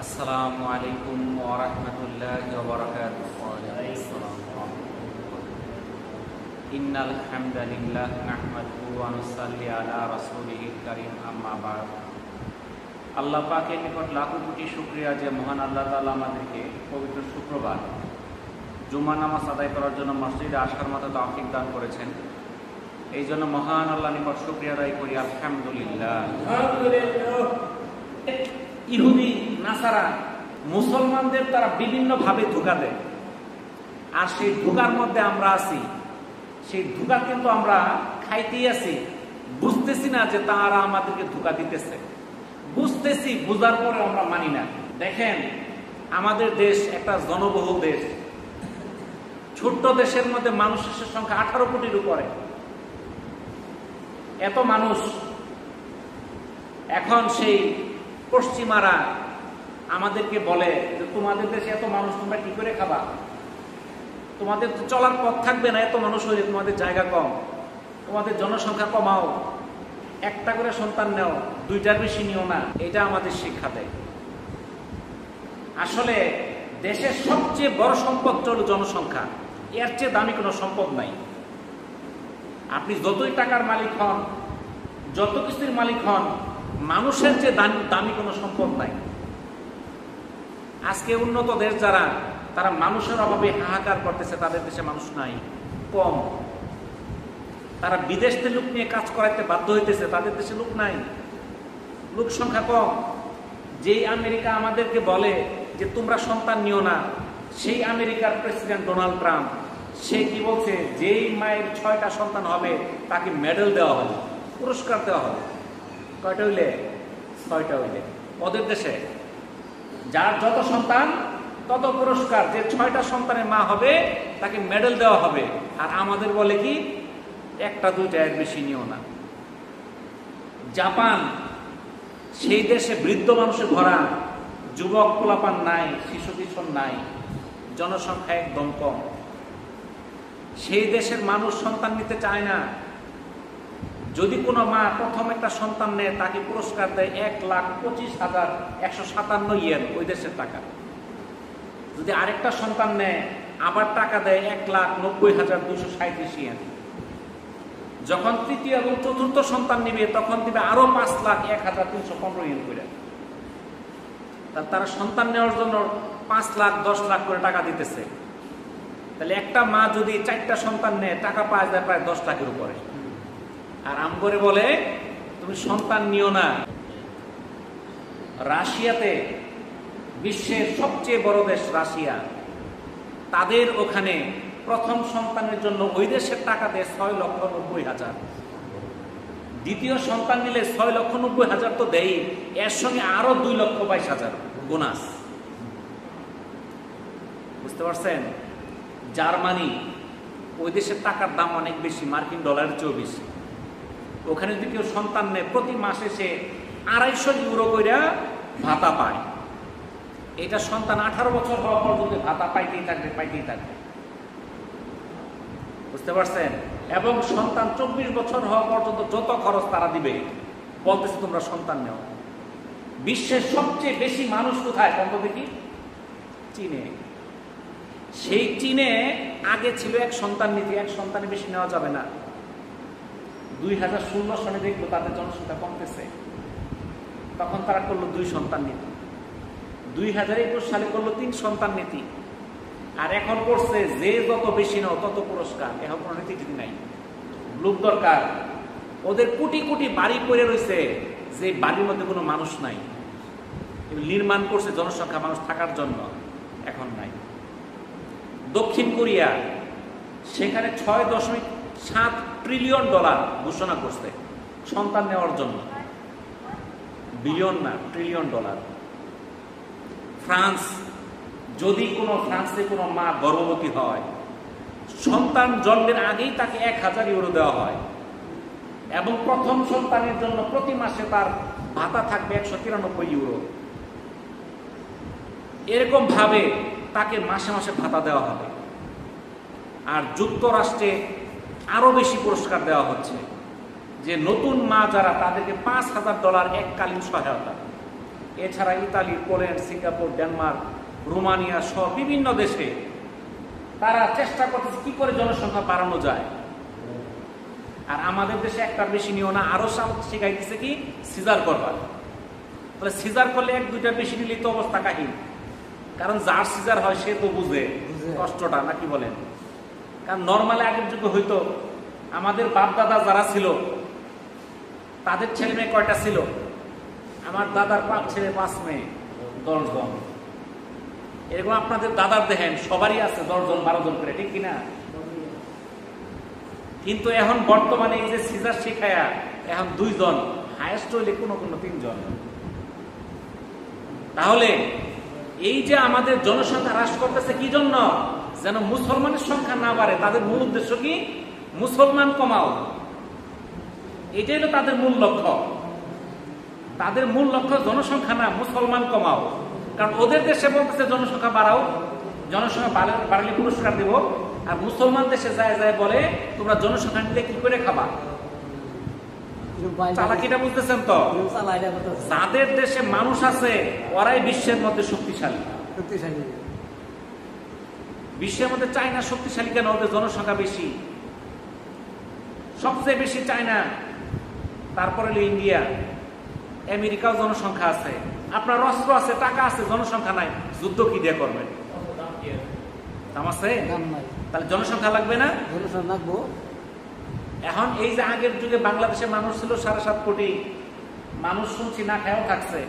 আসসালামু আলাইকুম ওয়া রাহমাতুল্লাহি ওয়া বারাকাতুহু। ইন্নাল হামদালিল্লাহ নাহমাদুহু ওয়া নুসাল্লি আলা রাসূলিহিল কারীম, আম্মা বা'দ। আল্লাহ পাকের নিকট লাখো কোটি শুকরিয়া যে মহান আল্লাহ তাআলা আমাদেরকে পবিত্র শুক্রবার জুমা নামাজ আদায় করার জন্য মসজিদে আসার মতো তৌফিক দান করেছেন। এই জন্য মহান আল্লাহর নিকট শুকরিয়া আদায় করি, আলহামদুলিল্লাহ। ইহুদি নাসারা মুসলমানদের তারা বিভিন্নভাবে ধোঁকা দেয়, আর সেই ধোঁকার মধ্যে আমরা আছি। সেই ধোঁকা কিন্তু আমরা খাইতেই আছি, বুঝতেছি না যে তারা আমাদেরকে ধোঁকা দিতেছে। বুঝতেছি, বুঝার পরে আমরা মানি না। দেখেন, আমাদের দেশ একটা জনবহুল দেশ। ছোট্ট দেশের মধ্যে মানুষের সংখ্যা 18 কোটির উপরে। এত মানুষ, এখন সেই পশ্চিমারা আমাদেরকে বলে যে তোমাদের দেশে এত মানুষ, তোমরা কি করে খাবা? তোমাদের তো চলার পথ থাকবে না, এত মানুষ হয়ে, তোমাদের জায়গা কম, তোমাদের জনসংখ্যা কমাও, একটা করে সন্তান নেও, 2টার বেশি নিও না। এটা আমাদের শিক্ষা দেয়। আসলে দেশের সবচেয়ে বড় সম্পদ হল জনসংখ্যা। এর চেয়ে দামি কোনো সম্পদ নাই। আপনি যতই টাকার মালিক হন, যত কিছুর মালিক হন, মানুষের চেয়ে দামি কোনো সম্পদ নাই। আজকে উন্নত দেশ যারা, তারা মানুষের অভাবে হাহাকার করতেছে। তাদের দেশে মানুষ নাই, কম। তারা বিদেশ থেকে লোক নিয়ে কাজ করাইতে বাধ্য হইতেছে, তাদের দেশে লোক নাই, লোক সংখ্যা কম। যেই আমেরিকা আমাদেরকে বলে যে তোমরা সন্তান নিও না, সেই আমেরিকার প্রেসিডেন্ট ডোনাল্ড ট্রাম্প, সে কি বলছে, যেই মায়ের 6টা সন্তান হবে তাকে মেডেল দেওয়া হবে, পুরস্কার দেওয়া হবে। কয়টা হইলে? 6টা হইলে। ওদের দেশে যার যত সন্তান তত পুরস্কার। যে 6টা সন্তানের মা হবে তাকে মেডেল দেওয়া হবে। আর আমাদের বলে কি, 1টা 2টা, এর বেশি নিও না। জাপান, সেই দেশে বৃদ্ধ মানুষে ভরা, যুবক পোলাপান নাই, শিশু কিশোর নাই, জনসংখ্যা একদম কম। সেই দেশের মানুষ সন্তান নিতে চায় না। যদি কোনো মা প্রথম একটা সন্তান নেয়, তাকে পুরস্কার দেয় 1,25,157 ইয়েন, ওই দেশের টাকা। যদি আরেকটা সন্তান নেয়, আবার টাকা দেয় 1,90,237 ইয়েন। যখন তৃতীয় এবং চতুর্থ সন্তান নিবে, তখন দিবে আরো 5,01,315 ইয়েন করে। তারা সন্তান নেওয়ার জন্য 5 লাখ 10 লাখ করে টাকা দিতেছে। তাহলে একটা মা যদি 4টা সন্তান নেয়, টাকা পাওয়া যায় প্রায় 10 লাখের উপরে। আর আম করে বলে তুমি সন্তান নিও না। রাশিয়াতে, বিশ্বের সবচেয়ে বড় দেশ রাশিয়া, তাদের ওখানে প্রথম সন্তানের জন্য ওই দেশের টাকা দেয় 6,90,000। দ্বিতীয় সন্তান নিলে 6,90,000 তো দেয়, এর সঙ্গে আরো 2,22,000 বোনাস। বুঝতে পারছেন? জার্মানি, ওই দেশের টাকার দাম অনেক বেশি, মার্কিন ডলারের চেয়েও বেশি। ওখানে যদি কেউ সন্তান নেয়, প্রতি মাসে সে 250 ইউরো করে ভাতা পায়। এটা সন্তান 18 বছর হওয়া পর্যন্ত ভাতা পাইতেই থাকবে। বুঝতে পারছেন? এবং সন্তান 24 বছর হওয়া পর্যন্ত যত খরচ তারা দিবে। বলতেছে তোমরা সন্তান নেও। বিশ্বের সবচেয়ে বেশি মানুষ কোথায় বলতো দেখি? চীনে। সেই চীনে আগে ছিল এক সন্তান নীতি, এক সন্তানের বেশি নেওয়া যাবে না। 2016 সনে দেখবো তাদের জনসংখ্যা কমতেছে। তখন তারা করলো 2 সন্তান নীতি। 2021 সালে করলো 3 সন্তান নীতি। আর এখন করছে যে যত বেশি নাও তত পুরস্কার। এখন কোনো নীতি যদি নাই, লোক দরকার। ওদের কোটি কোটি বাড়ি পড়ে রয়েছে, যে বাড়ির মধ্যে কোনো মানুষ নাই। নির্মাণ করছে জনসংখ্যা, মানুষ থাকার জন্য, এখন নাই। দক্ষিণ কোরিয়া, সেখানে $6.7 ট্রিলিয়ন ঘোষণা করছে সন্তান নেওয়ার জন্য। বিলিয়ন না, ট্রিলিয়ন ডলার। ফ্রান্স, যদি কোনো ফ্রান্সে কোনো মা গর্ভবতী হয়, সন্তান জন্মের আগেই তাকে 1,000 ইউরো দেওয়া হয়। এবং প্রথম সন্তানের জন্য প্রতি মাসে তার ভাতা থাকবে 193 ইউরো। এরকম ভাবে তাকে মাসে মাসে ভাতা দেওয়া হবে। আর যুক্তরাষ্ট্রে আরো বেশি পুরস্কার দেওয়া হচ্ছে, যে নতুন মা যারা, তাদেরকে $5,000 এককালীন সহায়তা। এছাড়া Italy, Poland, Singapore, Denmark, Romania সহ বিভিন্ন দেশে তারা চেষ্টা করতেছে কি করে জনসংখ্যা বাড়ানো যায়। আর আমাদের দেশে একটার বেশি নিও না, আরো শিখাইতেছে কি সিজার করবার। তাহলে সিজার করলে এক দুইটা বেশি নিলেই তো অবস্থা কাহিল। কারণ যার সিজার হয় সে তো বুঝে কষ্টটা, নাকি বলেন? কারণ নর্মালি আগের যুগে হইতো আমাদের বাপ দাদা যারা ছিল তাদের ছেলে মেয়ে কয়টা ছিল? আমার দাদার 5 ছেলে 5 মেয়ে 10 জন। এরকম আপনাদের দাদার দেখেন সবারই আছে 10 জন 12 জন করে, ঠিক কিনা? কিন্তু এখন বর্তমানে এই যে সিজার শিখায়া এখন 2 জন, হায়েস্ট হইলে কোনো 3 জন। তাহলে এই যে আমাদের জনসংখ্যা হ্রাস করতেছে কি জন্য? যেন মুসলমানের সংখ্যা না বাড়ে। তাদের মূল উদ্দেশ্য কি? মুসলমান কমাও, এটাই হলো তাদের মূল লক্ষ্য। তাদের মূল লক্ষ্য জনসংখ্যা না, মুসলমান কমাও। কারণ ওদের দেশে বলতেছে জনসংখ্যা বাড়াও, জনসংখ্যা বাড়ালে পুরস্কার দেব। আর মুসলমান দেশে যায় যায় বলে তোমরা জনসংখ্যা নিতে কি করে খাবা। চালাকিটা বুঝতেছেন তো? যাদের দেশে মানুষ আছে ওরাই বিশ্বের মধ্যে শক্তিশালী। বিশ্বের মধ্যে চায়না শক্তিশালী কেন? ওদের জনসংখ্যা বেশি, সবচেয়ে বেশি চায়না, তারপরে হলো ইন্ডিয়া, আমেরিকাও জনসংখ্যা আছে। আপনার অস্ত্র আছে, টাকা আছে, জনসংখ্যা নাই, যুদ্ধ কি দিয়ে করবেন? দাম আছে? তাহলে জনসংখ্যা লাগবে না? এখন এই যে আগের যুগে বাংলাদেশে মানুষ ছিল 7.5 কোটি, মানুষ শুনছি না খায়ও থাকছে।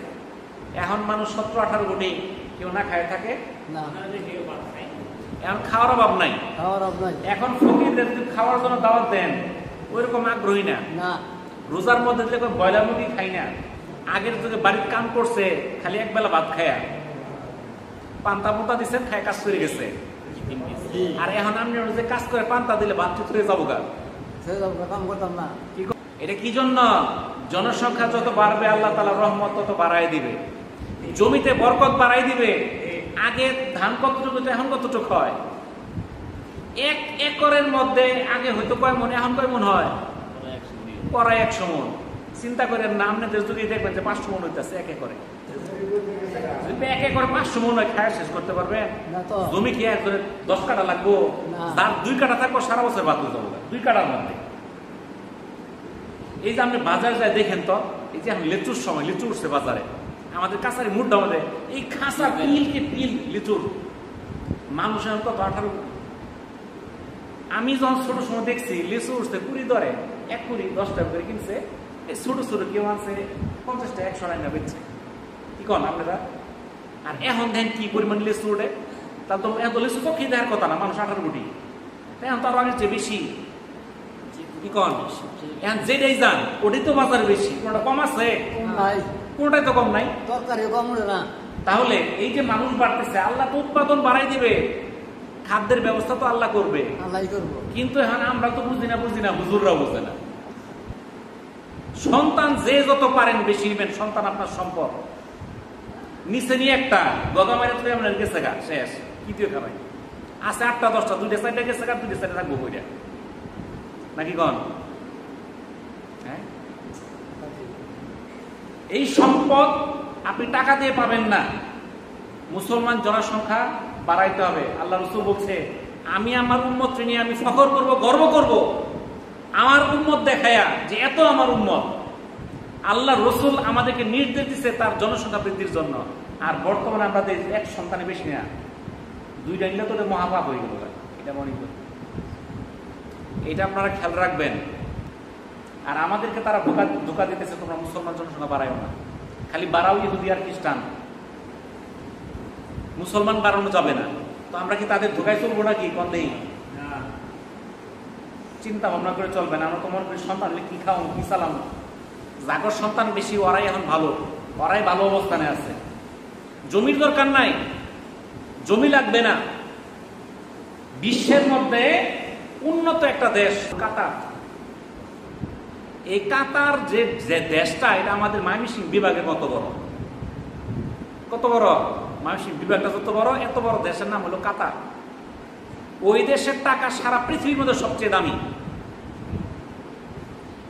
এখন মানুষ 17-18 কোটি, কেউ না খায় থাকে না। এখন খাওয়ার অভাব নাই। এখন ফকিরদের খাওয়ার জন্য দাওয়াত দেন, ওইরকম আগ্রহী না। রোজার মধ্যে দিলে ব্রয়লার মুরগি খাই না। আগের যুগে বাড়ির কাম করছে খালি একবেলা ভাত খায়া, পান্তা পোতা দিচ্ছেন, খায় কাজ করে গেছে। আর এখন আপনি যে কাজ করে পান্তা দিলে ভাত চুতরে যাবো গা। এটা কি জন্য? জনসংখ্যা যত বাড়বে আল্লাহ তাআলা রহমত তত বাড়াই দিবে, জমিতে বরকত বাড়াই দিবে। আগে ধান কতটুকু, এখন কতটুকু হয়? 1 একরের মধ্যে আগে হয়তো কয় মন, এখন কয় মন হয়? প্রায় 100 মন। চিন্তা করেন না, আপনাদের যদি দেখবেন যে 500 মন হইতেছে 1 একরে। 1 একরে 500 মন হয়, খায় শেষ করতে পারবেন? জমি কি 10 কাঠা লাগবো? তার 2 কাঠা থাকবো, সারা বছর ভাত হয়ে যাবো 2 কাঠার মধ্যে। এই যে আপনি বাজারে যায় দেখেন তো, এই যে এখন লিচুর সময়, লিচু উঠছে বাজারে, আমাদের কাছারি মুড্ডা মধ্যে এই খাঁচা পিলকে পিল লিচুর মানুষ এখন কত 18। আমি যখন ছোট সময় দেখছি লিচু উঠছে 20 দরে, 1 কুড়ি 10 টাকা করে কিনছে। এই ছোট ছোট কেউ আনছে 50 টাকা 100 টাকা বেচছে। কি কন আপনারা? আর এখন দেখেন কি পরিমাণ লিচু ওঠে। তাহলে তো এত লিচু পক্ষে দেওয়ার কথা না, মানুষ 18 কোটি, এখন তো আরো আগের চেয়ে বেশি। কি কন? এখন যেটাই যান ওটাই তো বাজার বেশি, কোনটা কম আছে? কোনটাই তো কম নাই। তাহলে এই যে মানুষ বাড়তেছে, আল্লাহ তো উৎপাদন বাড়াই দিবে, খাদ্যের ব্যবস্থা তো আল্লাহ করবে। কিন্তু এখন আমরা তো বুঝি না, হুজুররাও বুঝে না। সন্তান যে যত পারেন বেশি নেবেন, সন্তান আপনার সম্পদ। নিচে নিয়ে একটা গগা মারে তুই আপনার গেছে গা, শেষ। কি তুই খাবাই আছে 8টা 10টা, 2টা 4টা গেছে গা, 2টা 4টা থাকবো কইরা, নাকি কন? হ্যাঁ, এই সম্পদ আপনি টাকা দিয়ে পাবেন না। মুসলমান জনসংখ্যা বাড়াইতে হবে। আল্লাহ রাসূল বলছে, আমি আমার উম্মত নিয়ে আমি ফখর করব, গর্ব করব, আমার উম্মত দেখায়া যে এত আমার উম্মত। আল্লাহ রাসূল আমাদেরকে নির্দেশ দিচ্ছে তার জনসংখ্যা বৃদ্ধির জন্য। আর বর্তমানে আমরা 1 সন্তানে বেশি না, 2টা নিলে তো মহাপাপ হয়ে গেল। এটা মনে করি, এটা আপনারা খেয়াল রাখবেন। আর আমাদেরকে তারা ধোঁকা দিতেছে, তোমরা মুসলমান জনসংখ্যা বাড়াইও না, খালি বাড়াও ইহুদি আর খ্রিস্টান, মুসলমান বাড়ানো যাবে না। তো আমরা কি তাদের ধোঁকায় চলবো নাকি? কোন দেই চিন্তা ভাবনা করে চলবেন। আমরা তোমার সন্তান কি খাও, কি চালাম, যাগর সন্তান বেশি ওরাই এখন ভালো, ওরাই ভালো অবস্থানে আছে। জমির দরকার নাই, জমি লাগবে না। বিশ্বের মধ্যে উন্নত একটা দেশ কাতার। এই কাতার যে দেশটা, এটা আমাদের ময়মনসিংহ বিভাগের মতো বড়। কত বড়? ময়মনসিংহ বিভাগটা যত বড়, এত বড় দেশের নাম হলো কাতার। ওই দেশের টাকা সারা পৃথিবীর মধ্যে সবচেয়ে দামি।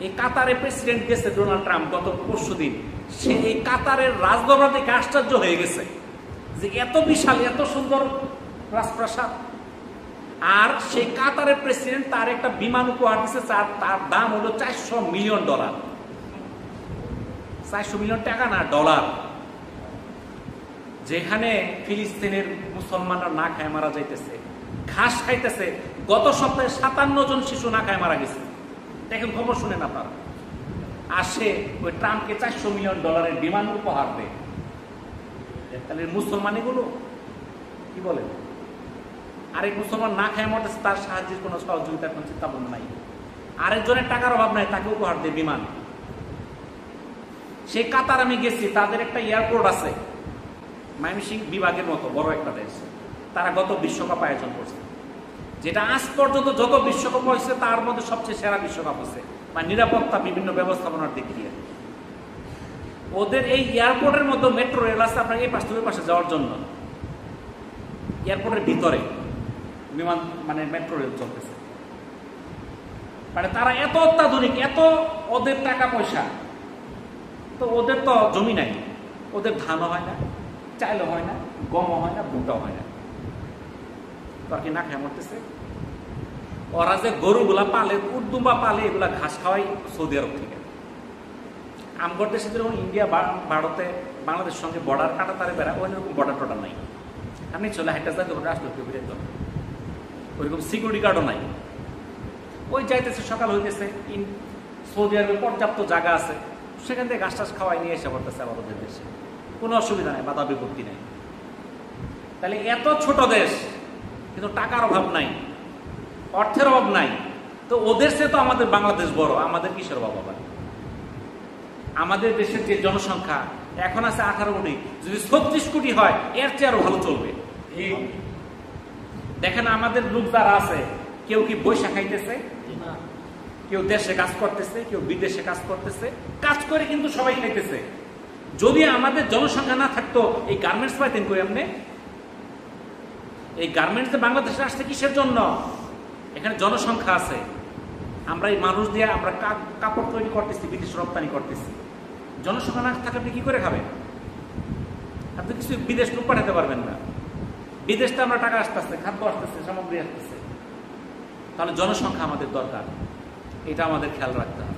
এই কাতারের প্রেসিডেন্ট গেছে ডোনাল্ড ট্রাম্প গত পরশুদিন, সে এই কাতারের রাজদরবার দেখে আশ্চর্য হয়ে গেছে যে এত বিশাল এত সুন্দর রাজপ্রাসাদ। আর সেই কাতারের প্রেসিডেন্ট তার একটা বিমান উপহার দিচ্ছে, তার দাম হলো $400 মিলিয়ন। $400 মিলিয়ন টাকা না, ডলার। যেখানে ফিলিস্তিনের মুসলমানরা না খায় মারা যাইতেছে, ঘাস খাইতেছে। গত সপ্তাহে 57 জন শিশু না খায় মারা গেছে। দেখেন, খবর শুনেন আপনারা। আর সে ওই ট্রাম্পকে $400 মিলিয়ন বিমান উপহার দেয়। তাহলে মুসলমান এগুলো কি বলেন? আরেক মুসলমান না খায় মরতেছে, তার সাহায্যের কোনো সহযোগিতার কোনো চিন্তা ভাবনা নাই। আরেকজনের টাকার অভাব নাই, তাকে উপহার দেয় বিমান। সেই কাতার আমি গেছি, তাদের একটা এয়ারপোর্ট আছে ময়মনসিংহ বিভাগের মতো বড় একটা দেশ। তারা গত বিশ্বকাপ আয়োজন করছে, যেটা আজ পর্যন্ত যত বিশ্বকাপ হয়েছে তার মধ্যে সবচেয়ে সেরা বিশ্বকাপ হচ্ছে, মানে নিরাপত্তা বিভিন্ন ব্যবস্থাপনার দিক দিয়ে। ওদের এই এয়ারপোর্টের মধ্যে মেট্রো রেল আছে আপনার এই পাশ থেকে পাশে যাওয়ার জন্য। এয়ারপোর্টের ভিতরে বিমান মানে মেট্রো রেল চলতেছে। মানে তারা এত অত্যাধুনিক, এত ওদের টাকা পয়সা। তো ওদের তো জমি নাই, ওদের ধানও হয় না, চাইলও হয় না, গমও হয় না, ভুট্টাও হয় না। তার কি না খেয়ে মরতেছে? ওরা যে গরুগুলা পালে, উর্দুম্বা পালে, এগুলা ঘাস খাওয়াই সৌদি আরব থেকে। আমগর দেশে যেরকম ইন্ডিয়া ভারতে বাংলাদেশের সঙ্গে বর্ডার কাটা তারে বেড়া, ওই রকম বর্ডার টর্ডার নাই। আপনি চলে হাইটা যাইতে ওটা আসলে কেউ বেরোত না, ওইরকম সিকিউরিটি গার্ডও নাই। ওই যাইতেছে, সকাল হইতেছে, সৌদি আরবে পর্যাপ্ত জায়গা আছে, সেখান থেকে ঘাস টাস খাওয়াই নিয়ে এসে পড়তেছে আবার ওদের দেশে, কোনো অসুবিধা নেই, বাধা বিপত্তি নেই। তাহলে এত ছোট দেশ, কিন্তু টাকার অভাব নাই, অর্থের অভাব নাই। তো ওদের সে তো আমাদের বাংলাদেশ বড়, আমাদের কিসের অভাব আবার? আমাদের দেশের যে জনসংখ্যা এখন আছে 18 কোটি, যদি 36 কোটি হয় এর চেয়ে আরো ভালো চলবে। দেখেন আমাদের লোক যারা আছে, কেউ কি বৈশা খাইতেছে, কেউ দেশে কাজ করতেছে, কেউ বিদেশে কাজ করতেছে, কাজ করে কিন্তু সবাই খাইতেছে। যদি আমাদের জনসংখ্যা না থাকতো, এই গার্মেন্টস পাইতেন কই আপনি? এই গার্মেন্টস বাংলাদেশে আসছে কিসের জন্য? এখানে জনসংখ্যা আছে, আমরা এই মানুষ দিয়ে আমরা কাপড় তৈরি করতেছি, বিদেশ রপ্তানি করতেছি। জনসংখ্যা না থাকলে আপনি কি করে খাবেন? আপনি কিছু বিদেশ লোক পাঠাতে পারবেন না। বিদেশটা আমরা টাকা আসতেছে, খাদ্য আসতেছে, সামগ্রী আসতেছে। তাহলে জনসংখ্যা আমাদের দরকার, এটা আমাদের খেয়াল রাখতে হবে।